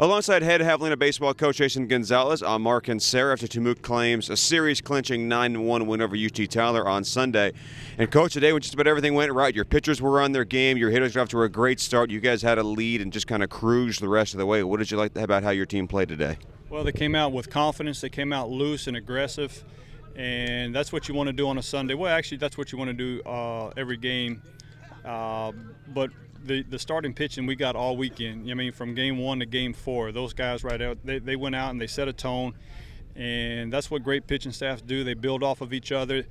Alongside head Javelina Baseball coach Jason Gonzales, I'm Mark and Sarah after Temuque claims a series-clinching 9-1 win over UT Tyler on Sunday. And coach, today when just about everything went right, your pitchers were on their game, your hitters got off to a great start, you guys had a lead and just kind of cruised the rest of the way. What did you like about how your team played today? Well, they came out with confidence, they came out loose and aggressive, and that's what you want to do on a Sunday. Well, actually, that's what you want to do every game. But the starting pitching we got all weekend. I mean, from game 1 to game 4, those guys right out, they went out and they set a tone, and that's what great pitching staffs do. They build off of each other,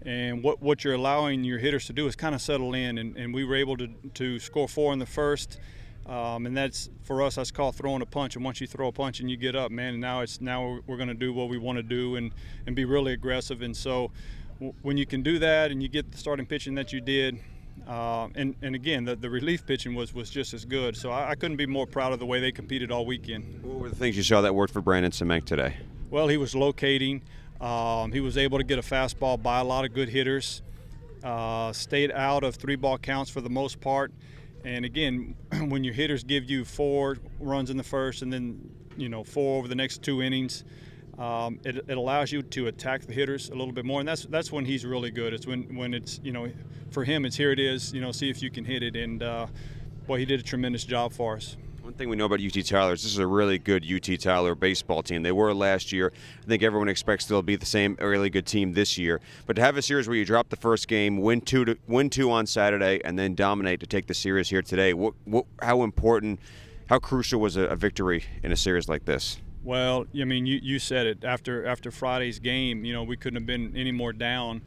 and what you're allowing your hitters to do is kind of settle in, and we were able to score 4 in the first, and that's, for us, that's called throwing a punch. And once you throw a punch and you get up, man, now we're going to do what we want to do and be really aggressive. And so when you can do that and you get the starting pitching that you did, and again, the relief pitching was just as good. So I couldn't be more proud of the way they competed all weekend. What were the things you saw that worked for Brandon Semenk today? Well, he was locating. He was able to get a fastball by a lot of good hitters. Stayed out of 3-ball counts for the most part. And again, when your hitters give you 4 runs in the first and then 4 over the next 2 innings, it allows you to attack the hitters a little bit more, and that's when he's really good. It's when it's for him, it's here it is, see if you can hit it, and boy, he did a tremendous job for us. One thing we know about UT Tyler is this is a really good UT Tyler baseball team. They were last year. I think everyone expects they'll be the same really good team this year. But to have a series where you drop the first game, win two on Saturday, and then dominate to take the series here today, how important, how crucial was a victory in a series like this? Well, I mean, you said it. After Friday's game, we couldn't have been any more down.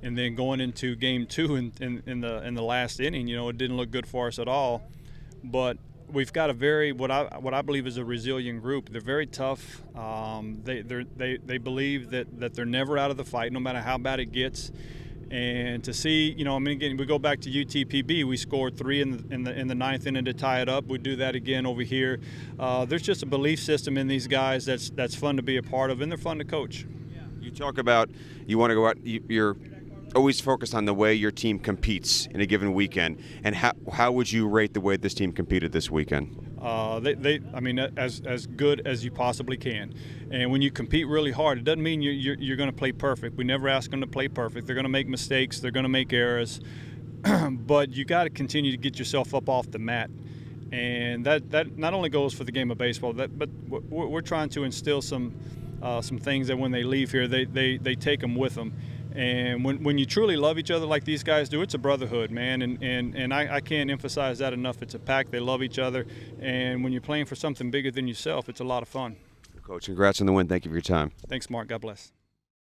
And then going into game 2 in the last inning, it didn't look good for us at all. But we've got a what I believe is a resilient group. They're very tough. They believe that they're never out of the fight, no matter how bad it gets. And to see, again, we go back to UTPB. We scored 3 in the 9th inning to tie it up. We do that again over here. There's just a belief system in these guys that's fun to be a part of, and they're fun to coach. You talk about you want to go out. You're always focused on the way your team competes in a given weekend. And how would you rate the way this team competed this weekend? As good as you possibly can. And when you compete really hard, it doesn't mean you're going to play perfect. We never ask them to play perfect. They're going to make mistakes. They're going to make errors. But you got to continue to get yourself up off the mat. And that not only goes for the game of baseball, but we're trying to instill some things that when they leave here, they take them with them. And when you truly love each other like these guys do, it's a brotherhood, man. And I can't emphasize that enough. It's a pack. They love each other. And when you're playing for something bigger than yourself, it's a lot of fun. Coach, congrats on the win. Thank you for your time. Thanks, Mark. God bless.